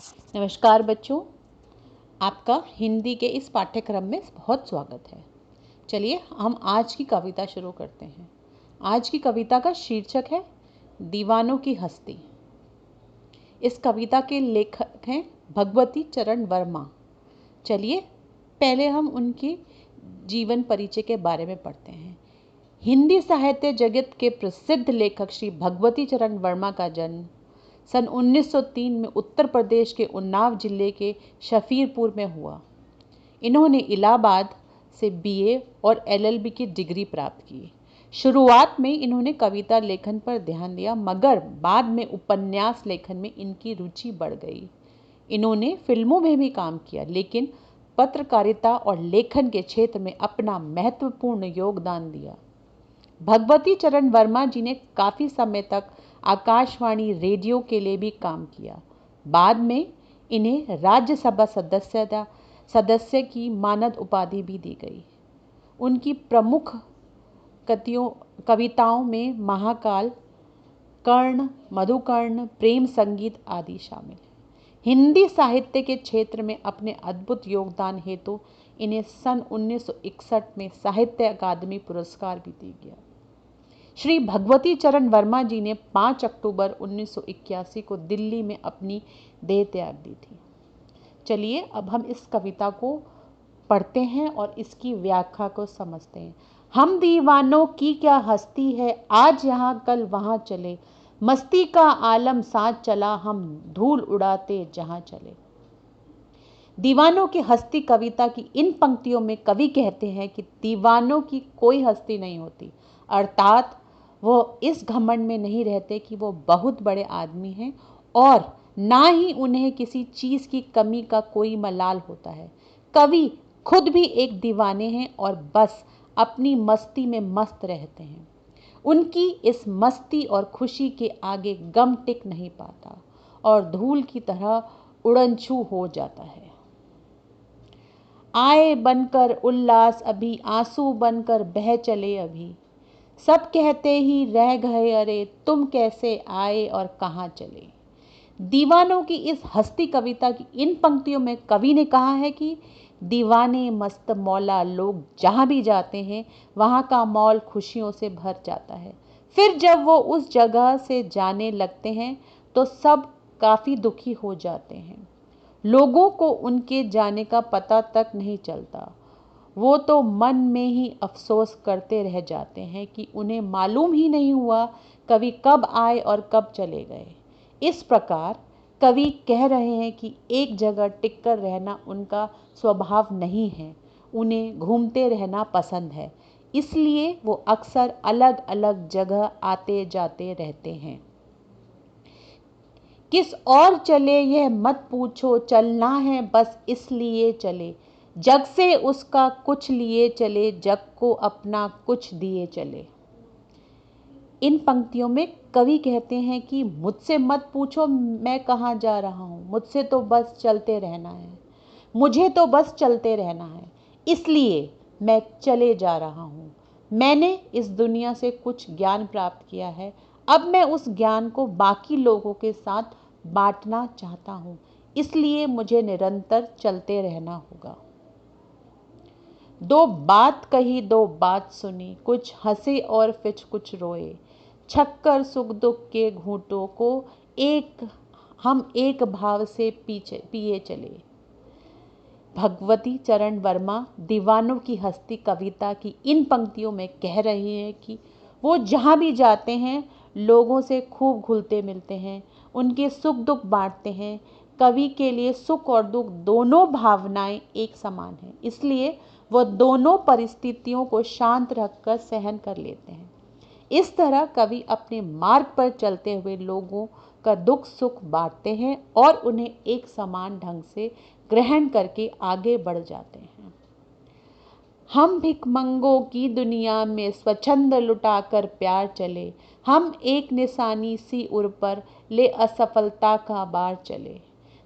नमस्कार बच्चों, आपका हिंदी के इस पाठ्यक्रम में बहुत स्वागत है। चलिए हम आज की कविता शुरू करते हैं। आज की कविता का शीर्षक है दीवानों की हस्ती। इस कविता के लेखक हैं भगवती चरण वर्मा। चलिए पहले हम उनकी जीवन परिचय के बारे में पढ़ते हैं। हिंदी साहित्य जगत के प्रसिद्ध लेखक श्री भगवती चरण वर्मा का जन्म सन 1903 में उत्तर प्रदेश के उन्नाव जिले के शफीरपुर में हुआ। इन्होंने इलाहाबाद से बीए और एलएलबी की डिग्री प्राप्त की। शुरुआत में इन्होंने कविता लेखन पर ध्यान दिया, मगर बाद में उपन्यास लेखन में इनकी रुचि बढ़ गई। इन्होंने फिल्मों में भी काम किया, लेकिन पत्रकारिता और लेखन के क्षेत्र में अपना महत्वपूर्ण योगदान दिया। भगवती चरण वर्मा जी ने काफ़ी समय तक आकाशवाणी रेडियो के लिए भी काम किया। बाद में इन्हें राज्यसभा सदस्य की मानद उपाधि भी दी गई। उनकी प्रमुख कविताओं में महाकाल, कर्ण, मधुकर्ण, प्रेम संगीत आदि शामिल हैं। हिंदी साहित्य के क्षेत्र में अपने अद्भुत योगदान हेतु इन्हें सन 1961 में साहित्य अकादमी पुरस्कार भी दिया गया। श्री भगवती चरण वर्मा जी ने 5 अक्टूबर 1981 को दिल्ली में अपनी देह त्याग दी थी। चलिए अब हम इस कविता को पढ़ते हैं और इसकी व्याख्या को समझते हैं। हम दीवानों की क्या हस्ती है, आज यहाँ कल वहाँ चले, मस्ती का आलम साथ चला, हम धूल उड़ाते जहाँ चले। दीवानों की हस्ती कविता की इन पंक्तियों में कवि कहते हैं कि दीवानों की कोई हस्ती नहीं होती, अर्थात वो इस घमंड में नहीं रहते कि वो बहुत बड़े आदमी हैं और ना ही उन्हें किसी चीज़ की कमी का कोई मलाल होता है। कवि खुद भी एक दीवाने हैं और बस अपनी मस्ती में मस्त रहते हैं। उनकी इस मस्ती और खुशी के आगे गम टिक नहीं पाता और धूल की तरह उड़नछू हो जाता है। आए बनकर उल्लास अभी, आंसू बनकर बह चले अभी, सब कहते ही रह गए अरे, तुम कैसे आए और कहाँ चले। दीवानों की इस हस्ती कविता की इन पंक्तियों में कवि ने कहा है कि दीवाने मस्त मौला लोग जहाँ भी जाते हैं वहाँ का मौल खुशियों से भर जाता है। फिर जब वो उस जगह से जाने लगते हैं तो सब काफ़ी दुखी हो जाते हैं। लोगों को उनके जाने का पता तक नहीं चलता। वो तो मन में ही अफसोस करते रह जाते हैं कि उन्हें मालूम ही नहीं हुआ कवि कब आए और कब चले गए। इस प्रकार कवि कह रहे हैं कि एक जगह टिककर रहना उनका स्वभाव नहीं है, उन्हें घूमते रहना पसंद है, इसलिए वो अक्सर अलग अलग जगह आते जाते रहते हैं। किस और चले यह मत पूछो, चलना है बस इसलिए चले, जग से उसका कुछ लिए चले, जग को अपना कुछ दिए चले। इन पंक्तियों में कवि कहते हैं कि मुझसे मत पूछो मैं कहाँ जा रहा हूँ, मुझसे तो बस चलते रहना है, मुझे तो बस चलते रहना है, इसलिए मैं चले जा रहा हूँ। मैंने इस दुनिया से कुछ ज्ञान प्राप्त किया है, अब मैं उस ज्ञान को बाकी लोगों के साथ बांटना चाहता हूँ, इसलिए मुझे निरंतर चलते रहना होगा। दो बात कही दो बात सुनी, कुछ हंसे और फिर कुछ रोए, छक्कर सुख दुख के घूंटों को हम एक भाव से पिए चले। भगवती चरण वर्मा दीवानों की हस्ती कविता की इन पंक्तियों में कह रहे हैं कि वो जहाँ भी जाते हैं लोगों से खूब घुलते मिलते हैं, उनके सुख दुख बांटते हैं। कवि के लिए सुख और दुख दोनों भावनाएं एक समान हैं, इसलिए वह दोनों परिस्थितियों को शांत रखकर सहन कर लेते हैं। इस तरह कवि अपने मार्ग पर चलते हुए लोगों का दुख सुख बांटते हैं और उन्हें एक समान ढंग से ग्रहण करके आगे बढ़ जाते हैं। हम भिखमंगों की दुनिया में स्वच्छंद लुटाकर प्यार चले, हम एक निशानी सी उर पर ले असफलता का बार चले।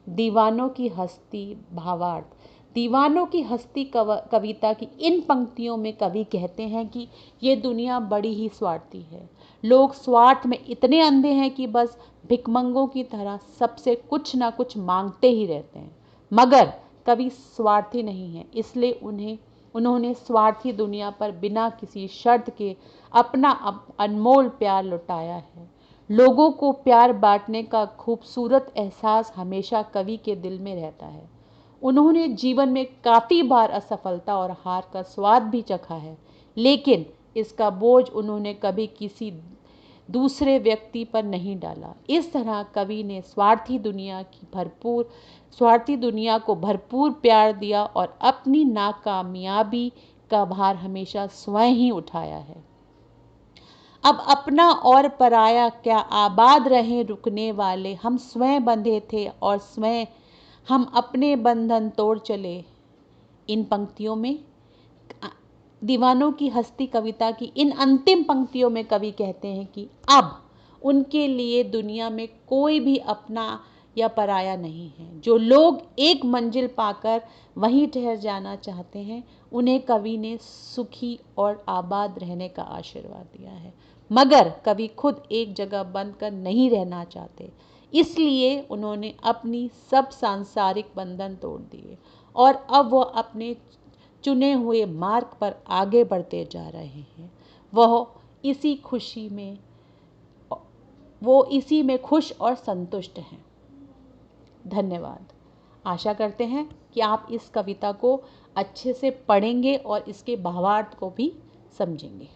दीवानों की हस्ती भावार्थ। दीवानों की हस्ती कविता की इन पंक्तियों में कवि कहते हैं कि ये दुनिया बड़ी ही स्वार्थी है। लोग स्वार्थ में इतने अंधे हैं कि बस भिखमंगों की तरह सबसे कुछ ना कुछ मांगते ही रहते हैं, मगर कभी स्वार्थी नहीं है। इसलिए उन्होंने स्वार्थी दुनिया पर बिना किसी शर्त के अपना अनमोल प्यार लुटाया है। लोगों को प्यार बांटने का खूबसूरत एहसास हमेशा कवि के दिल में रहता है। उन्होंने जीवन में काफ़ी बार असफलता और हार का स्वाद भी चखा है, लेकिन इसका बोझ उन्होंने कभी किसी दूसरे व्यक्ति पर नहीं डाला। इस तरह कवि ने स्वार्थी दुनिया को भरपूर प्यार दिया और अपनी नाकामयाबी का भार हमेशा स्वयं ही उठाया है। अब अपना और पराया क्या आबाद रहे रुकने वाले, हम स्वयं बंधे थे और स्वयं हम अपने बंधन तोड़ चले। इन पंक्तियों में दीवानों की हस्ती कविता की इन अंतिम पंक्तियों में कवि कहते हैं कि अब उनके लिए दुनिया में कोई भी अपना या पराया नहीं है। जो लोग एक मंजिल पाकर वहीं ठहर जाना चाहते हैं, उन्हें कवि ने सुखी और आबाद रहने का आशीर्वाद दिया है, मगर कवि खुद एक जगह बंद कर नहीं रहना चाहते। इसलिए उन्होंने अपनी सब सांसारिक बंधन तोड़ दिए और अब वह अपने चुने हुए मार्ग पर आगे बढ़ते जा रहे हैं। वो इसी में खुश और संतुष्ट हैं। धन्यवाद। आशा करते हैं कि आप इस कविता को अच्छे से पढ़ेंगे और इसके भावार्थ को भी समझेंगे।